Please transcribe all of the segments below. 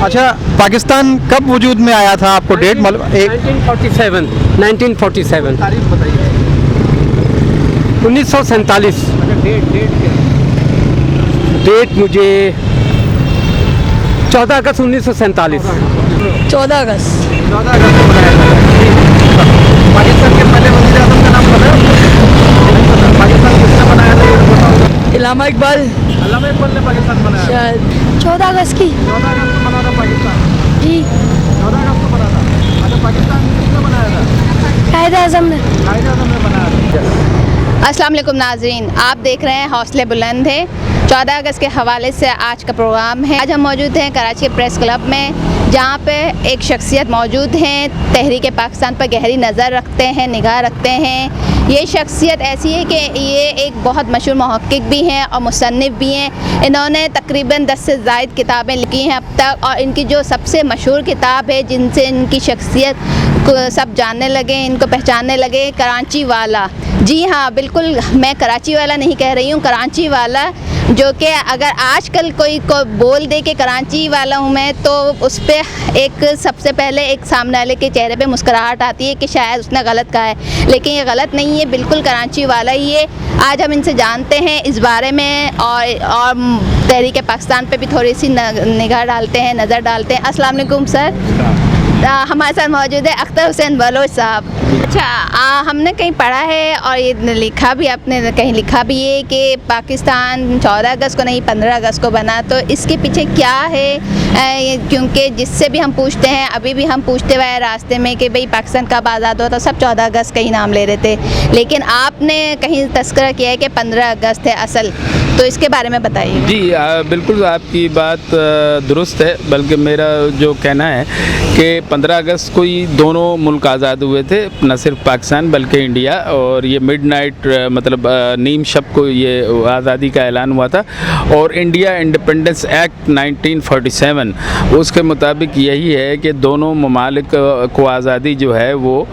अच्छा, पाकिस्तान कब वजूद में आया था, आपको डेट मालूम? 1947 तारीख बताइए। 1947। डेट मुझे 14 अगस्त 1947। 14 अगस्त। 14 अगस्त को बनाया था। पाकिस्तान के पहले वज़ीर आज़म का नाम पता है आपको? नहीं पता। पाकिस्तान किसने बनाया था ये बताओ। इलामा इकबाल अल्लामा इकबाल ने पाकिस्तान बनाया। शायद 14 अगस्त की। 14 अगस्त को बना था पाकिस्तान। जी 14 अगस्त को बना था। अच्छा, पाकिस्तान किसने बनाया था? कायद आज़म ने। कायद आज़म ने बनाया था। अस्सलाम वालेकुम नाज़रीन, आप देख रहे हैं हौसले बुलंद है। 14 अगस्त के हवाले से आज का प्रोग्राम है। आज हम मौजूद हैं कराची के प्रेस क्लब में, जहाँ पे एक शख्सियत मौजूद हैं, तहरीक पाकिस्तान पर गहरी नज़र रखते हैं, निगाह रखते हैं। ये शख्सियत ऐसी है कि ये एक बहुत मशहूर मुहक्किक भी हैं और मुसन्निफ़ भी हैं। इन्होंने तकरीबन 10 से ज़ायद किताबें लिखी हैं अब तक, और इनकी जो सबसे मशहूर किताब है जिनसे इनकी शख्सियत को सब जानने लगे, इनको पहचानने लगे, कराची वाला। जी हाँ, बिल्कुल, मैं कराची वाला नहीं कह रही हूँ, कराची वाला, जो कि अगर आजकल कोई को बोल दे कि कराची वाला हूँ मैं, तो उस पर एक सबसे पहले एक सामने वाले के चेहरे पे मुस्कुराहट आती है कि शायद उसने गलत कहा है, लेकिन ये गलत नहीं है, बिल्कुल कराची वाला ही है। आज हम इनसे जानते हैं इस बारे में, और तहरीक पाकिस्तान पे भी थोड़ी सी निगाह डालते हैं, नज़र डालते हैं। अस्सलाम वालेकुम सर। हमारे साथ मौजूद है अख्तर हुसैन बलोच साहब। अच्छा, हमने कहीं पढ़ा है और ये लिखा भी, आपने कहीं लिखा भी है कि पाकिस्तान 14 अगस्त को नहीं 15 अगस्त को बना, तो इसके पीछे क्या है? क्योंकि जिससे भी हम पूछते हैं, अभी भी हम पूछते हुए रास्ते में कि भाई पाकिस्तान कब आज़ाद हुआ, तो सब 14 अगस्त का ही नाम ले रहे थे, लेकिन आपने कहीं तस्करा किया है कि 15 अगस्त है असल, तो इसके बारे में बताइए। जी बिल्कुल, आपकी बात दुरुस्त है, बल्कि मेरा जो कहना है कि 15 अगस्त को ही दोनों मुल्क आज़ाद हुए थे, न सिर्फ पाकिस्तान बल्कि इंडिया। और ये मिडनाइट मतलब नीम शब को ये आज़ादी का ऐलान हुआ था। और इंडिया इंडिपेंडेंस एक्ट 1947 उसके मुताबिक यही है कि दोनों ममालिक को आज़ादी जो है वो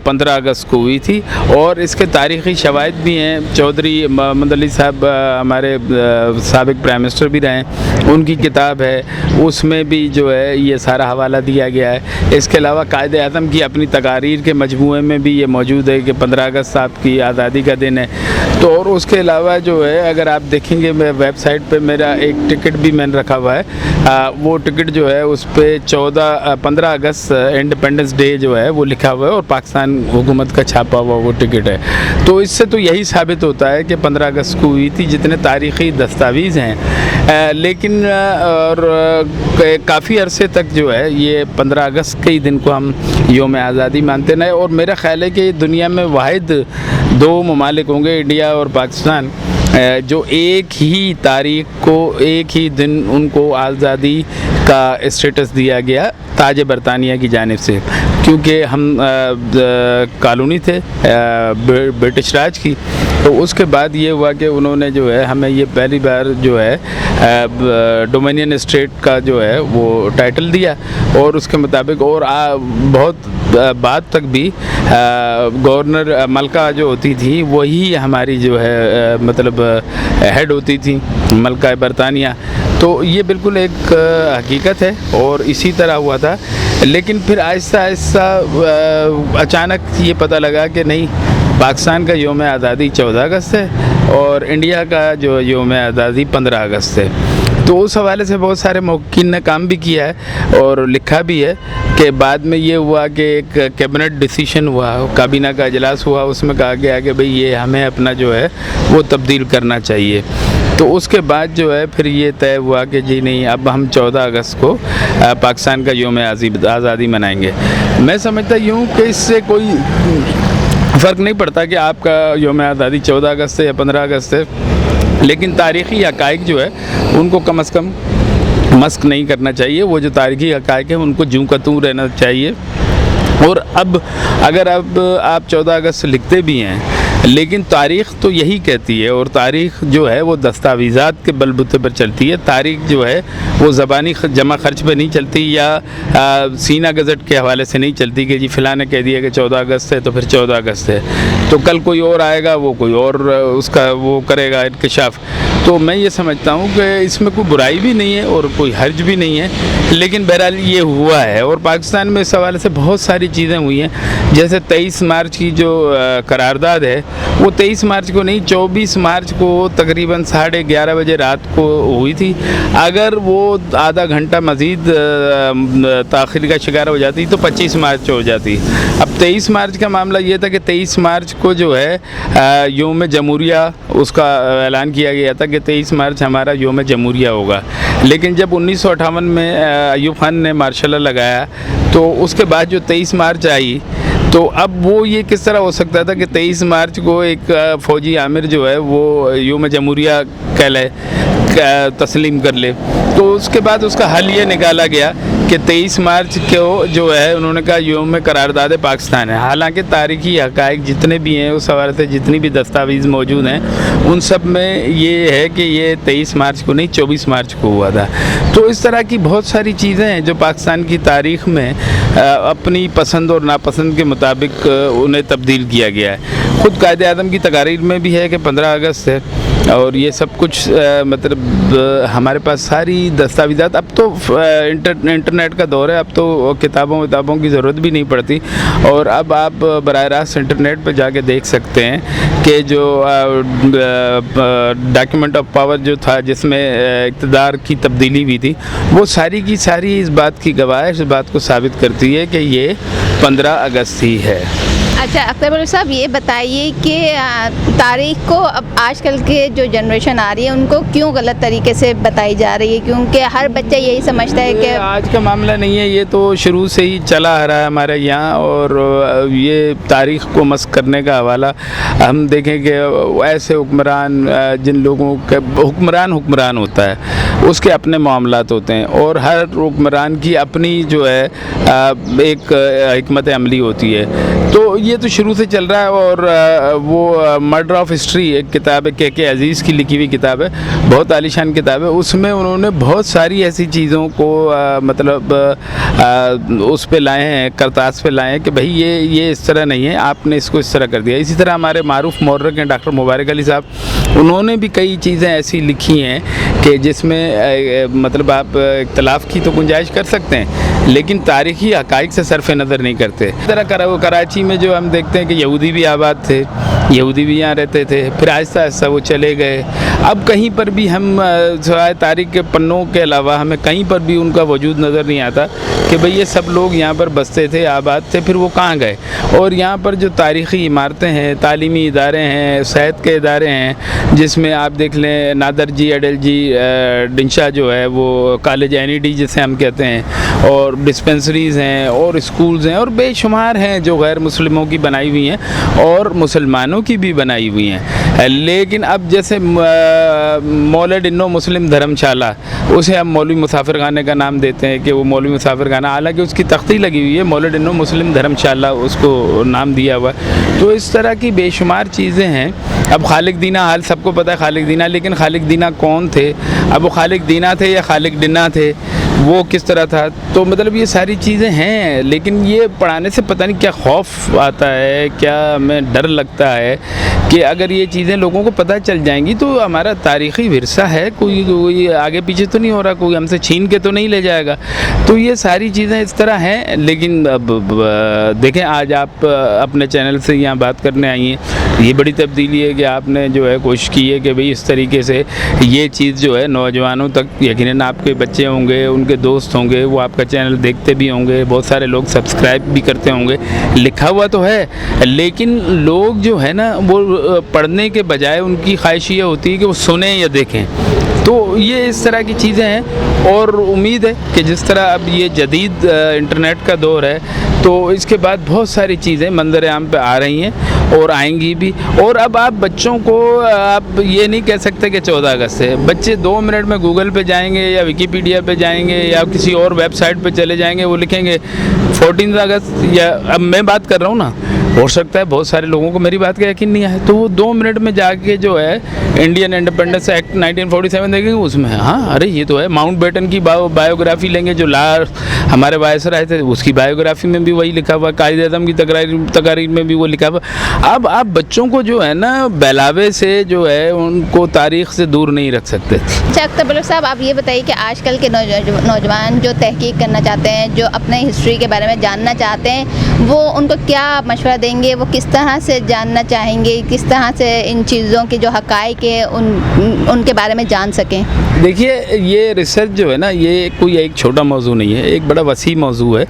15 अगस्त को हुई थी। और इसके तारीख़ी शवाहिद भी हैं। चौधरी मोहम्मद अली साहब हमारे साबिक प्राइम मिनिस्टर भी रहे, उनकी किताब है, उसमें भी जो है ये सारा हवाला दिया गया है। इसके अलावा कायद आज़म की अपनी तकारीर के मजमूए में भी ये मौजूद है कि 15 अगस्त आपकी आज़ादी का दिन है। तो और उसके अलावा जो है, अगर आप देखेंगे मैं वेबसाइट पे मेरा एक टिकट भी मैंने रखा हुआ है, वो टिकट जो है उस पर 15 अगस्त इंडिपेंडेंस डे जो है वो लिखा हुआ है, और पाकिस्तान हुकूमत का छापा हुआ वो टिकट है। तो इससे तो यही साबित होता है कि 15 अगस्त को हुई थी, जितने तारीख़ी दस्तावेज़ हैं। लेकिन और काफ़ी अरसे तक जो है ये 15 अगस्त के ही दिन को हम योम आज़ादी मानते हैं। और मेरा ख़्याल है कि दुनिया में वाहिद 2 ममालिक होंगे, इंडिया और पाकिस्तान, जो एक ही तारीख को, एक ही दिन उनको आज़ादी का स्टेटस दिया गया ताज बरतानिया की जानिब से, क्योंकि हम कॉलोनी थे ब्रिटिश राज की। तो उसके बाद ये हुआ कि उन्होंने जो है हमें ये पहली बार जो है डोमिनियन स्टेट का जो है वो टाइटल दिया। और उसके मुताबिक और बहुत बाद तक भी गवर्नर मलका जो होती थी वही हमारी जो है मतलब हेड होती थी, मलका बरतानिया। तो ये बिल्कुल एक हकीकत है और इसी तरह हुआ था। लेकिन फिर आहिस्ता आहिस्ता अचानक ये पता लगा कि नहीं, पाकिस्तान का योम आज़ादी 14 अगस्त है और इंडिया का जो योम आज़ादी 15 अगस्त है। तो उस हवाले से बहुत सारे मुवक्किन ने काम भी किया है और लिखा भी है कि बाद में ये हुआ कि एक कैबिनेट डिसीजन हुआ, काबीना का इजलास हुआ, उसमें कहा गया कि भाई ये हमें अपना जो है वो तब्दील करना चाहिए। तो उसके बाद जो है फिर ये तय हुआ कि जी नहीं, अब हम 14 अगस्त को पाकिस्तान का योम आज़ादी मनाएंगे। मैं समझता यूँ कि इससे कोई फ़र्क नहीं पड़ता कि आपका योम आज़ादी 14 अगस्त है या 15 अगस्त है, लेकिन तारीख़ी हक़ाइक़ जो है उनको कम से कम मस्क नहीं करना चाहिए। वो जो तारीख़ी हक़ाइक़ है उनको जूं का तूं रहना चाहिए। और अब अगर अब आप 14 अगस्त लिखते भी हैं, लेकिन तारीख़ तो यही कहती है, और तारीख़ जो है वो दस्तावेज़ात के बलबूते पर चलती है। तारीख़ जो है वो ज़बानी जमा खर्च पे नहीं चलती, या सीना गज़ट के हवाले से नहीं चलती कि जी फ़लाँ ने कह दिया कि 14 अगस्त है तो फिर 14 अगस्त है। तो कल कोई और आएगा, वो कोई और उसका वो करेगा इंकशाफ। तो मैं ये समझता हूँ कि इसमें कोई बुराई भी नहीं है और कोई हर्ज भी नहीं है, लेकिन बहरहाल ये हुआ है। और पाकिस्तान में इस हवाले से बहुत सारी चीज़ें हुई हैं, जैसे 23 मार्च की जो करारदाद है, वो 23 मार्च को नहीं, 24 मार्च को तकरीबन 11:30 बजे रात को हुई थी। अगर वो आधा घंटा मज़ीद ताख़ीर का शिकार हो जाती तो 25 मार्च हो जाती। अब 23 मार्च का मामला ये था कि 23 मार्च को जो है योम जमहूरिया उसका ऐलान किया गया था कि 23 मार्च हमारा योम जमहूरिया होगा। लेकिन जब 1958 में अयूब खान ने मार्शल लॉ लगाया, तो उसके बाद जो 23 मार्च आई, तो अब वो ये किस तरह हो सकता था कि 23 मार्च को एक फ़ौजी आमिर जो है वो योम जमहूरिया कहलाए, तस्लीम कर ले। तो उसके बाद उसका हल ये निकाला गया कि 23 मार्च को जो है उन्होंने कहा योम करारदाद पाकिस्तान है। हालांकि तारीख़ी हक़ाइक़ जितने भी हैं उस हवाले से जितनी भी दस्तावेज़ मौजूद हैं, उन सब में ये है कि ये 23 मार्च को नहीं 24 मार्च को हुआ था। तो इस तरह की बहुत सारी चीज़ें हैं जो पाकिस्तान की तारीख़ में अपनी पसंद और नापसंद के मुताबिक उन्हें तब्दील किया गया है। ख़ुद कायदे आज़म की तकारीर में भी है कि 15 अगस्त है, और ये सब कुछ मतलब हमारे पास सारी दस्तावेज़ात, अब तो इंटरनेट का दौर है, अब तो किताबों की ज़रूरत भी नहीं पड़ती। और अब आप बराह रास्त इंटरनेट पर जाके देख सकते हैं कि जो डॉक्यूमेंट ऑफ पावर जो था, जिसमें इक़्तिदार की तब्दीली हुई थी, वो सारी की सारी इस बात की गवाह है, इस बात को साबित करती है कि ये 15 अगस्त ही है। अच्छा अख्तर मौलवी साहब, ये बताइए कि तारीख़ को अब आजकल के जो जनरेशन आ रही है उनको क्यों गलत तरीके से बताई जा रही है? क्योंकि हर बच्चा यही समझता है कि आज का मामला नहीं है, ये तो शुरू से ही चला आ रहा है हमारे यहाँ। और ये तारीख़ को मस्क करने का हवाला हम देखें कि ऐसे हुक्मरान, जिन लोगों के हुक्मरान होता है, उसके अपने मामलात होते हैं, और हर हुक्मरान की अपनी जो है एक हिकमत अमली होती है। तो ये तो शुरू से चल रहा है। और वो मर्डर ऑफ हिस्ट्री एक किताब है, के अज़ीज़ की लिखी हुई किताब है, बहुत आलीशान किताब है। उसमें उन्होंने बहुत सारी ऐसी चीज़ों को मतलब उस पे लाए हैं, करतास पे लाए हैं कि भाई ये इस तरह नहीं है, आपने इसको इस तरह कर दिया। इसी तरह हमारे मारूफ मौर्रख हैं डॉक्टर मुबारक अली साहब, उन्होंने भी कई चीज़ें ऐसी लिखी हैं कि जिसमें मतलब आप इख्तलाफ की तो गुंजाइश कर सकते हैं, लेकिन तारीख़ी हक़ाइक़ से सरफ़ नज़र नहीं करते। इस तरह कराची में जो हम देखते हैं कि यहूदी भी आबाद थे, यहूदी भी यहाँ रहते थे, फिर आहिस्ता आहिस्ता वो चले गए। अब कहीं पर भी हम सिवाय तारीख़ के पन्नों के अलावा हमें कहीं पर भी उनका वजूद नज़र नहीं आता कि भाई ये सब लोग यहाँ पर बसते थे, आबाद थे, फिर वो कहाँ गए। और यहाँ पर जो तारीख़ी इमारतें हैं, तालीमी इदारे हैं, सेहत के इदारे हैं, जिसमें आप देख लें नादर जी, अडल जी, डिंशा जो है वो कॉलेज NED जिसे हम कहते हैं, और डिस्पेंसरीज़ हैं और स्कूल्स हैं और बेशुमार हैं जो गैर मुस्लिमों की बनाई हुई हैं और मुसलमानों की भी बनाई हुई हैं। लेकिन अब जैसे मौलड इन्नो मुस्लिम धर्मशाला, उसे हम मौलवी मुसाफिर खाने का नाम देते हैं कि वो मौलवी मुसाफिर खाना, हालांकि उसकी तख्ती लगी हुई है, मौलड इन्नो मुस्लिम धर्मशाला उसको नाम दिया हुआ है। तो इस तरह की बेशुमार चीज़ें हैं। अब खालिक दीना, हाल सबको पता है खालिक दीना, लेकिन खालिक दीना कौन थे? अब वो खालिक दीना थे या खालिक डिना थे, वो किस तरह था? तो मतलब ये सारी चीज़ें हैं, लेकिन ये पढ़ाने से पता नहीं क्या खौफ आता है, क्या हमें डर लगता है कि अगर ये चीज़ें लोगों को पता चल जाएंगी तो हमारा तारीख़ी विरसा है, कोई आगे पीछे तो नहीं हो रहा, कोई हमसे छीन के तो नहीं ले जाएगा। तो ये सारी चीज़ें इस तरह हैं। लेकिन अब देखें, आज आप अपने चैनल से यहाँ बात करने आई हैं, ये बड़ी तब्दीली है कि आपने जो है कोशिश की है कि भाई इस तरीके से ये चीज़ जो है नौजवानों तक, यकीनन आपके बच्चे होंगे, उनके दोस्त होंगे, वो आपका चैनल देखते भी होंगे, बहुत सारे लोग सब्सक्राइब भी करते होंगे, लिखा हुआ तो है, लेकिन लोग जो है ना वो पढ़ने के बजाय उनकी ख्वाहिश ये होती है कि वो सुने या देखें। तो ये इस तरह की चीज़ें हैं। और उम्मीद है कि जिस तरह अब ये जदीद इंटरनेट का दौर है, तो इसके बाद बहुत सारी चीज़ें मंजर आम पे आ रही हैं और आएंगी भी। और अब आप बच्चों को आप ये नहीं कह सकते कि 14 अगस्त है। बच्चे 2 मिनट में गूगल पे जाएंगे या विकीपीडिया पे जाएंगे या किसी और वेबसाइट पे चले जाएंगे, वो लिखेंगे 14 अगस्त, या अब मैं बात कर रहा हूँ ना, हो सकता है बहुत सारे लोगों को मेरी बात का यकीन नहीं आए, तो वो 2 मिनट में जाके जो है इंडियन इंडिपेंडेंस एक्ट 1947 देखेंगे, उसमें हाँ अरे ये तो है। माउंटबेटन की बायोग्राफी लेंगे, जो हमारे वायसराय थे, उसकी बायोग्राफी में भी वही लिखा हुआ, कायद आज़म की तकारीर में भी वो लिखा हुआ। अब आप बच्चों को जो है ना बहलावे से जो है उनको तारीख से दूर नहीं रख सकते। अच्छा अख्तर बलोच साहब, आप ये बताइए कि आजकल के नौजवान जो तहकीक करना चाहते हैं, जो अपने हिस्ट्री के बारे में जानना चाहते हैं, वो उनको क्या मशवरा देंगे? वो किस तरह से जानना चाहेंगे, किस तरह से इन चीज़ों के जो हक़ाइक़ है उनके बारे में जान सकें? देखिए, ये रिसर्च जो है ना, ये कोई एक छोटा मौजू नहीं है, एक बड़ा वसी मौजू है।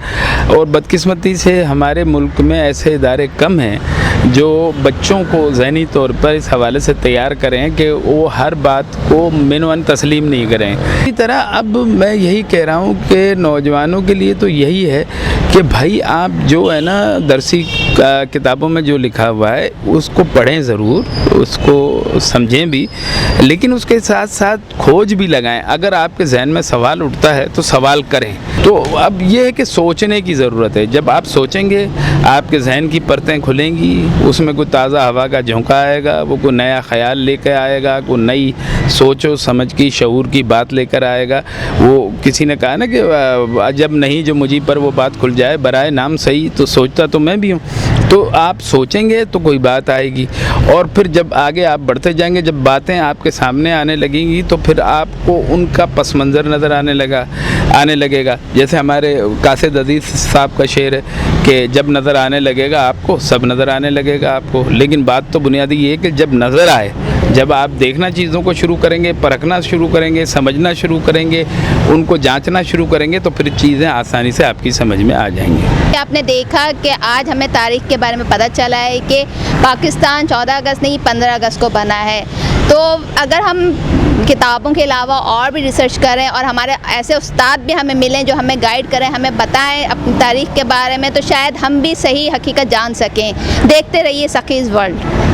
और बदकिस्मती से हमारे मुल्क में ऐसे इदारे कम हैं जो बच्चों को ज़हनी तौर पर इस हवाले से तैयार करें कि वो हर बात को मिनवन तस्लीम नहीं करें। इसी तरह अब मैं यही कह रहा हूँ कि नौजवानों के लिए तो यही है कि भाई आप जो है ना दरसी किताबों में जो लिखा हुआ है उसको पढ़ें ज़रूर, उसको समझें भी, लेकिन उसके साथ साथ खोज भी लगाएं। अगर आपके जहन में सवाल उठता है तो सवाल करें। तो अब ये है कि सोचने की ज़रूरत है। जब आप सोचेंगे आपके जहन की परतें खुलेंगी, उसमें कोई ताज़ा हवा का झोंका आएगा, वो कोई नया ख्याल लेकर आएगा, कोई नई सोचो समझ की शऊर की बात लेकर आएगा। वो किसी ने कहा ना कि जब नहीं जो मुझी पर वो बात खुल जाए, बराए नाम सही, तो सोचता तो मैं भी हूँ। तो आप सोचेंगे तो कोई बात आएगी, और फिर जब आगे आप बढ़ते जाएंगे, जब बातें आपके सामने आने लगेंगी तो फिर आपको उनका पस मंज़र नज़र आने लगेगा। जैसे हमारे कासिद अजीज़ साहब का शेर है कि जब नज़र आने लगेगा आपको, सब नज़र आने लगेगा आपको। लेकिन बात तो बुनियादी ये है कि जब नज़र आए, जब आप देखना चीज़ों को शुरू करेंगे, परखना शुरू करेंगे, समझना शुरू करेंगे, उनको जांचना शुरू करेंगे, तो फिर चीज़ें आसानी से आपकी समझ में आ जाएंगी। आपने देखा कि आज हमें तारीख़ के बारे में पता चला है कि पाकिस्तान 14 अगस्त नहीं 15 अगस्त को बना है। तो अगर हम किताबों के अलावा और भी रिसर्च करें और हमारे ऐसे उस्ताद भी हमें मिलें जो हमें गाइड करें, हमें बताएं अपनी तारीख़ के बारे में, तो शायद हम भी सही हकीकत जान सकें। देखते रहिए सखीज़ वर्ल्ड।